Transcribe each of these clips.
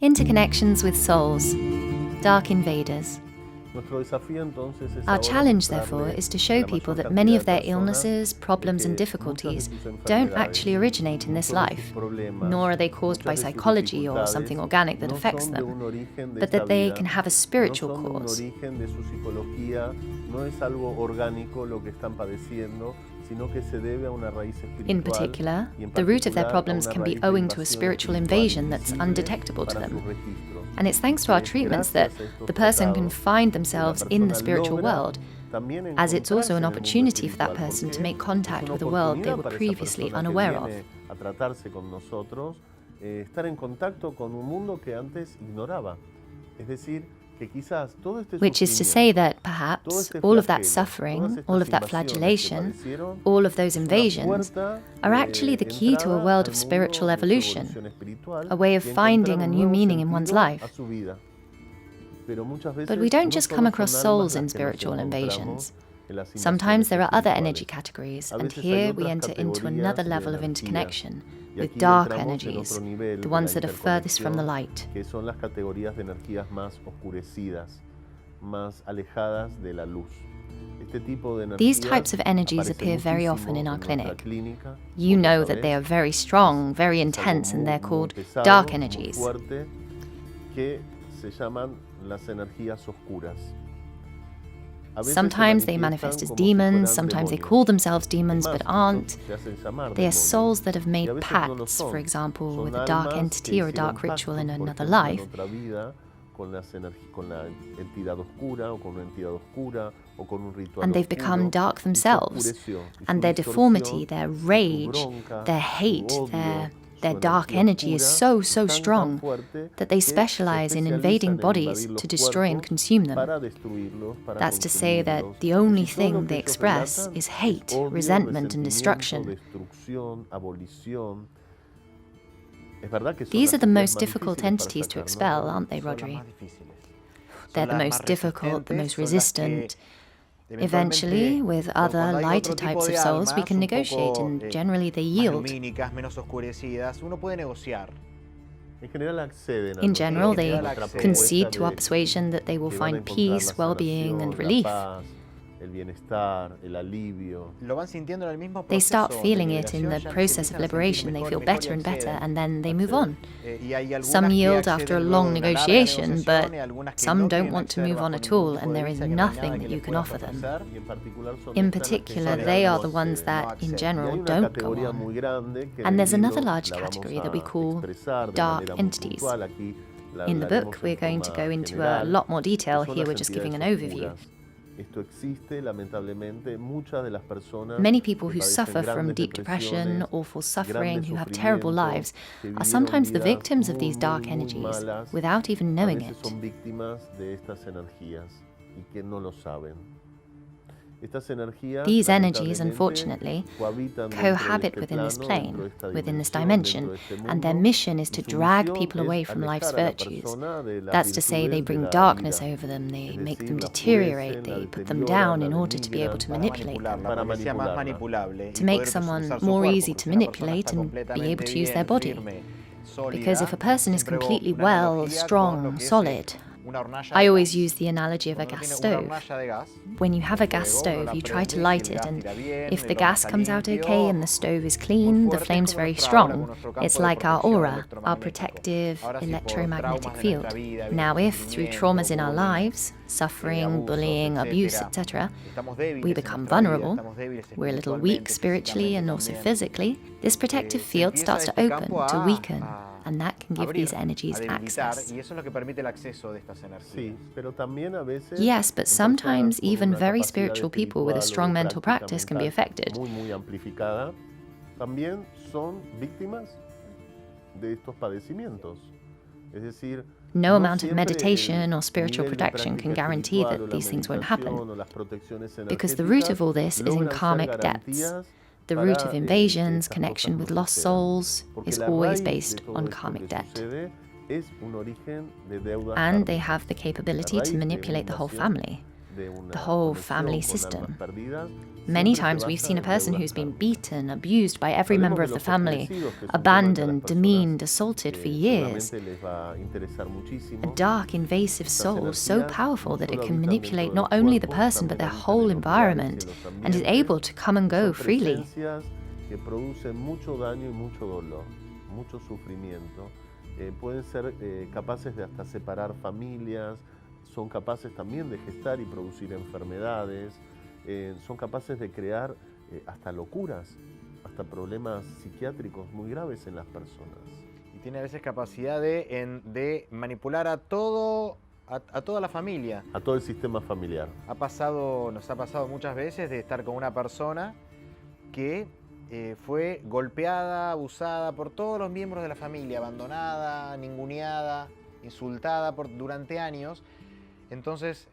Interconnections with souls, dark invaders. Our challenge, therefore, is to show people that many of their illnesses, problems and difficulties don't actually originate in this life, nor are they caused by psychology or something organic that affects them, but that they can have a spiritual cause. In particular, the root of their problems can be owing to a spiritual invasion that's undetectable to them. And it's thanks to our treatments that the person can find themselves in the spiritual world, as it's also an opportunity for that person to make contact with a world they were previously unaware of. Which is to say that perhaps all of that suffering, all of that flagellation, all of those invasions are actually the key to a world of spiritual evolution, a way of finding a new meaning in one's life. But we don't just come across souls in spiritual invasions. Sometimes there are other energy categories, and here we enter into another level of interconnection with dark energies, the ones that are furthest from the light. These types of energies appear very often in our clinic. You know that they are very strong, very intense, and they're called dark energies. Sometimes they manifest as demons, sometimes they call themselves demons but aren't. They are souls that have made pacts, for example, with a dark entity or a dark ritual in another life. And they've become dark themselves. And their deformity, their rage, their hate, their dark energy is so strong that they specialize in invading bodies to destroy and consume them. That's to say that the only thing they express is hate, resentment and destruction. These are the most difficult entities to expel, aren't they, Rodrigo? They're the most difficult, the most resistant. Eventually, with other, lighter types of souls, we can negotiate, and generally they yield. In general, they concede to our persuasion that they will find peace, well-being, and relief. They start feeling it in the process of liberation. They feel better and better, and then they move on. Some yield after a long negotiation, but some don't want to move on at all, and there is nothing that you can offer them. In particular, they are the ones that, in general, don't go on. And there's another large category that we call dark entities. In the book, we're going to go into a lot more detail. Here we're just giving an overview. Many people who suffer from deep depression, awful suffering, who have terrible lives, are sometimes the victims of these dark energies without even knowing it. These energies, unfortunately, cohabit within this plane, within this dimension, and their mission is to drag people away from life's virtues. That's to say, they bring darkness over them, they make them deteriorate, they put them down in order to be able to manipulate them. To make someone more easy to manipulate and be able to use their body. Because if a person is completely well, strong, solid, I always use the analogy of a gas stove. When you have a gas stove, you try to light it, and if the gas comes out okay and the stove is clean, the flame's very strong. It's like our aura, our protective electromagnetic field. Now if, through traumas in our lives, suffering, bullying, abuse, etc., we become vulnerable, we're a little weak spiritually and also physically, this protective field starts to open, to weaken. And that can give these energies access. Yes, but sometimes even very spiritual people with a strong mental practice can be affected. No amount of meditation or spiritual protection can guarantee that these things won't happen, because the root of all this is in karmic debts. The root of invasions, connection with lost souls, is always based on karmic debt. And they have the capability to manipulate the whole family. the whole family system. Many times we've seen a person who's been beaten, abused by every member of the family, abandoned, demeaned, assaulted for years. A dark, invasive soul so powerful that it can manipulate not only the person but their whole environment and is able to come and go freely. Pueden ser capaces de hasta separar familias, son capaces también de gestar y producir enfermedades, son capaces de crear hasta locuras, hasta problemas psiquiátricos muy graves en las personas. Y tiene a veces capacidad de manipular a toda la familia. A todo el sistema familiar. Nos ha pasado muchas veces de estar con una persona que fue golpeada, abusada por todos los miembros de la familia, abandonada, ninguneada, insultada durante años. Entonces,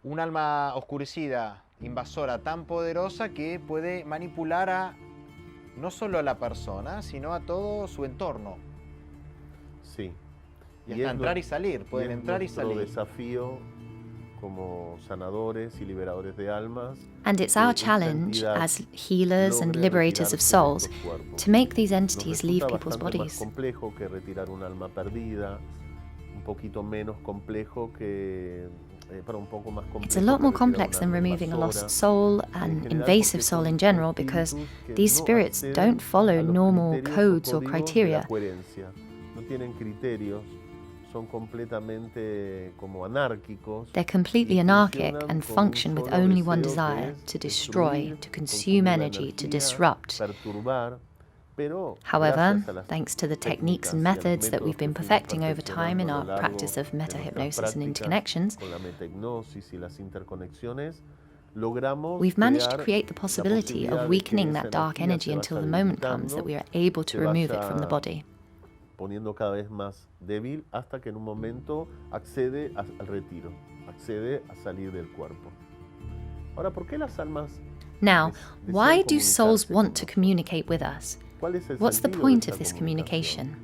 un alma oscurecida, invasora, tan poderosa que puede manipular no solo a la persona, sino a todo su entorno. Sí. Y hasta entrar y salir, pueden entrar y salir. Nuestro desafío como sanadores y liberadores de almas. And it's our challenge as healers and liberators of souls to make these entities leave people's bodies. Es más complejo que retirar un alma perdida, un poquito menos complejo que It's a lot more complex than removing a lost soul, an invasive soul in general, because these spirits don't follow normal codes or criteria. They're completely anarchic and function with only one desire: to destroy, to consume energy, to disrupt. However, thanks to the techniques and methods that we've been perfecting over time in our practice of metahypnosis and interconnections, we've managed to create the possibility of weakening that dark energy until the moment comes that we are able to remove it from the body. Poniendo cada vez más débil hasta que en un momento accede al retiro, accede a salir del cuerpo. Ahora, ¿por qué las almas? Now, why do souls want to communicate with us? What's the point of this communication?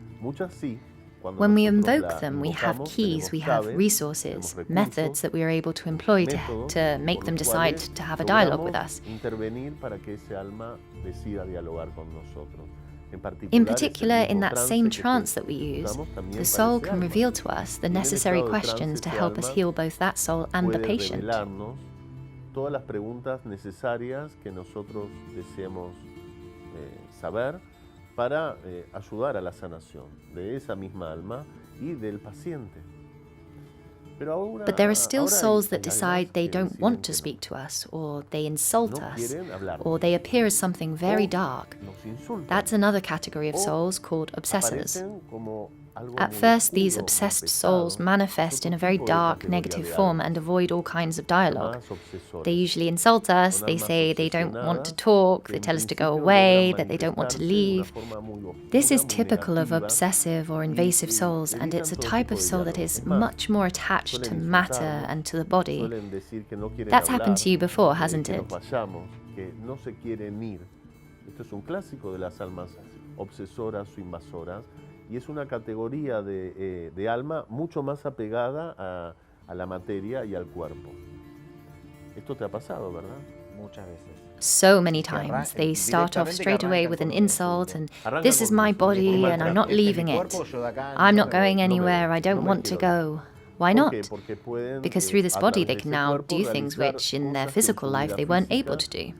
When we invoke them, we have keys, we have resources, methods that we are able to employ to make them decide to have a dialogue with us. In particular, in that same trance that we use, the soul can reveal to us the necessary questions to help us heal both that soul and the patient. Todas las preguntas necesarias que nosotros deseemos saber para ayudar a la sanación de esa misma alma y del paciente. But there are still souls that decide they don't want to speak to us, or they insult us, or they appear as something very dark. That's another category of souls called obsessors. At first, these obsessed souls manifest in a very dark, negative form and avoid all kinds of dialogue. They usually insult us, they say they don't want to talk, they tell us to go away, that they don't want to leave. This is typical of obsessive or invasive souls, and it's a type of soul that is much more attached to matter and to the body. That's happened to you before, hasn't it? Esto es un clásico de las almas obsesoras o invasoras. Y es una categoría de alma mucho más apegada a la materia y al cuerpo. Esto te ha pasado, ¿verdad? Muchas veces. So many times. They start off straight away with an insult and this is my body and I'm not leaving it. I'm not going anywhere, I don't want to go. Why not? Because through this body they can now do things which in their physical life they weren't able to do.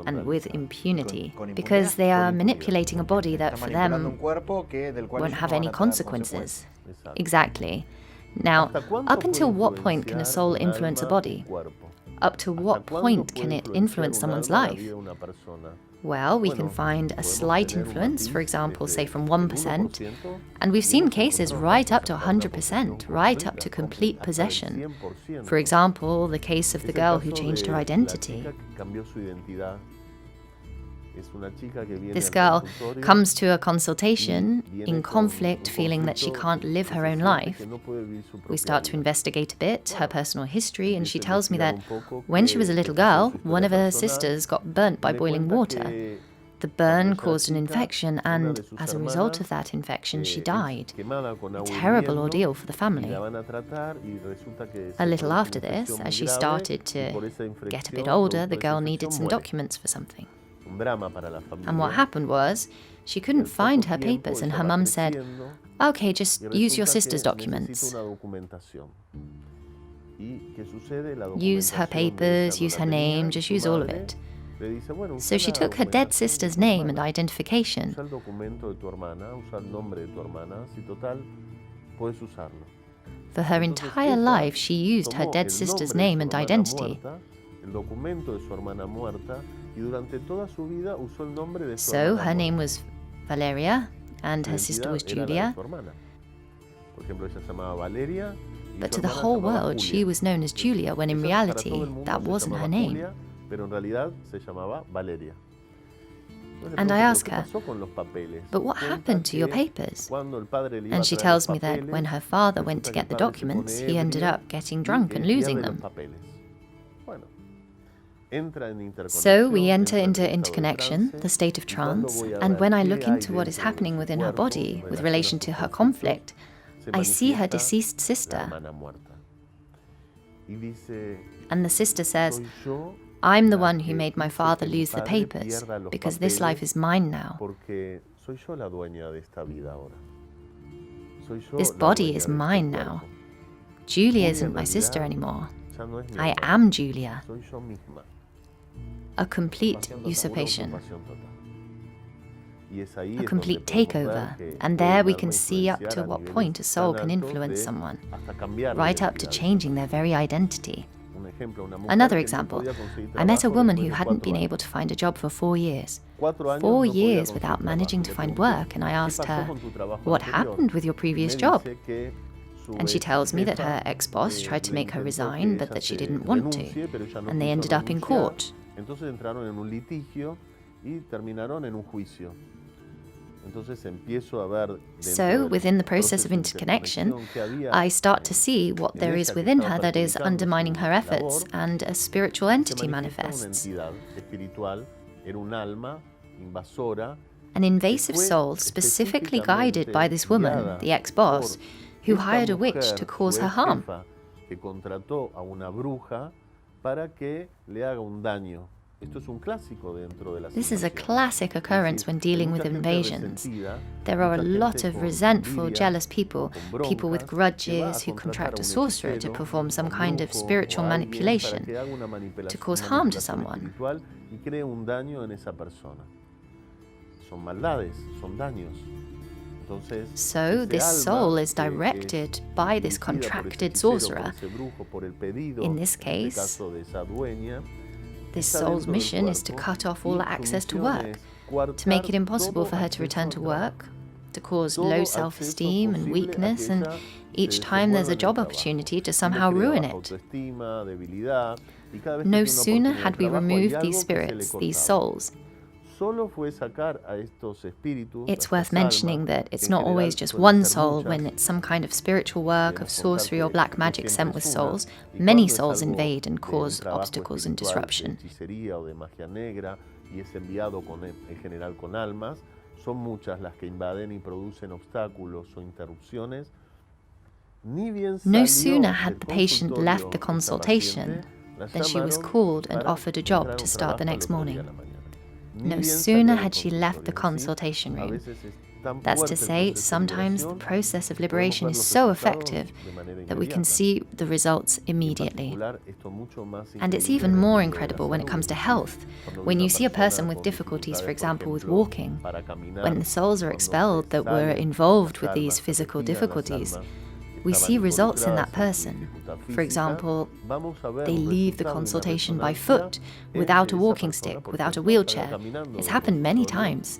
And with impunity. Because they are manipulating a body that for them won't have any consequences. Exactly. Now, up until what point can a soul influence a body? Up to what point can it influence someone's life? Well, we can find a slight influence, for example, say from 1%, and we've seen cases right up to 100%, right up to complete possession. For example, the case of the girl who changed her identity. This girl comes to a consultation in conflict, feeling that she can't live her own life. We start to investigate a bit her personal history, and she tells me that when she was a little girl, one of her sisters got burnt by boiling water. The burn caused an infection, and as a result of that infection, she died. A terrible ordeal for the family. A little after this, as she started to get a bit older, the girl needed some documents for something. And what happened was, she couldn't find her papers, and her mum said, "Okay, just use your sister's documents. Use her papers, use her name, just use all of it." So she took her dead sister's name and identification. For her entire life, she used her dead sister's name and identity. So her name was Valeria, and her sister was Julia. But to the whole world, she was known as Julia, when in reality, that wasn't her name. And I ask her, "But what happened to your papers?" And she tells me that when her father went to get the documents, he ended up getting drunk and losing them. So we enter into interconnection, the state of trance, and when I look into what is happening within her body with relation to her conflict, I see her deceased sister. And the sister says, "I'm the one who made my father lose the papers, because this life is mine now. This body is mine now. Julia isn't my sister anymore. I am Julia." A complete usurpation. A complete takeover. And there we can see up to what point a soul can influence someone, right up to changing their very identity. Another example, I met a woman who hadn't been able to find a job for 4 years. 4 years without managing to find work, and I asked her, "What happened with your previous job?" And she tells me that her ex-boss tried to make her resign, but that she didn't want to, and they ended up in court. So, within the process of interconnection, I start to see what there is within her that is undermining her efforts, and a spiritual entity manifests. An invasive soul specifically guided by this woman, the ex-boss, who hired a witch to cause her harm. This is a classic occurrence when dealing with invasions. There are a lot of resentful, jealous people, people with grudges who contract a sorcerer to perform some kind of spiritual manipulation to cause harm to someone. So this soul is directed by this contracted sorcerer. In this case, this soul's mission is to cut off all access to work, to make it impossible for her to return to work, to cause low self-esteem and weakness, and each time there's a job opportunity to somehow ruin it. No sooner had we removed these spirits, these souls. It's worth mentioning that it's not always just one soul when it's some kind of spiritual work of sorcery or black magic sent with souls. Many souls invade and cause obstacles and disruption. No sooner had the patient left the consultation than she was called and offered a job to start the next morning. No sooner had she left the consultation room. That's to say, sometimes the process of liberation is so effective that we can see the results immediately. And it's even more incredible when it comes to health. When you see a person with difficulties, for example, with walking, when the souls are expelled that were involved with these physical difficulties, we see results in that person. For example, they leave the consultation by foot, without a walking stick, without a wheelchair. It's happened many times.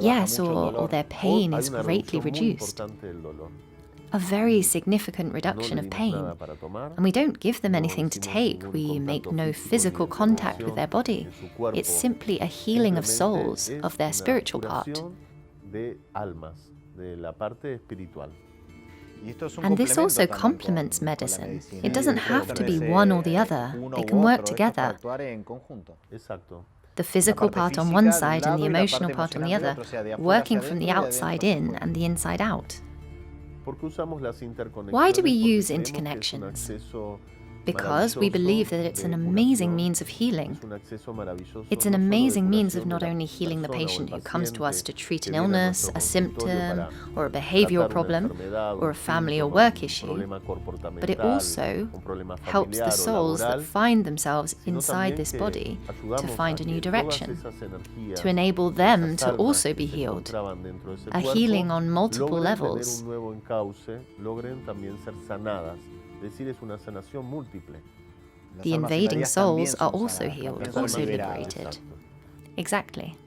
Yes, or their pain is greatly reduced. A very significant reduction of pain. And we don't give them anything to take. We make no physical contact with their body. It's simply a healing of souls, of their spiritual part. And this also complements medicine. It doesn't have to be one or the other. They can work together. The physical part on one side and the emotional part on the other, working from the outside in and the inside out. Why do we use interconnections? Because we believe that it's an amazing means of healing. It's an amazing means of not only healing the patient who comes to us to treat an illness, a symptom, or a behavioral problem, or a family or work issue, but it also helps the souls that find themselves inside this body to find a new direction, to enable them to also be healed, a healing on multiple levels. The invading souls are also healed, also liberated. Exactly.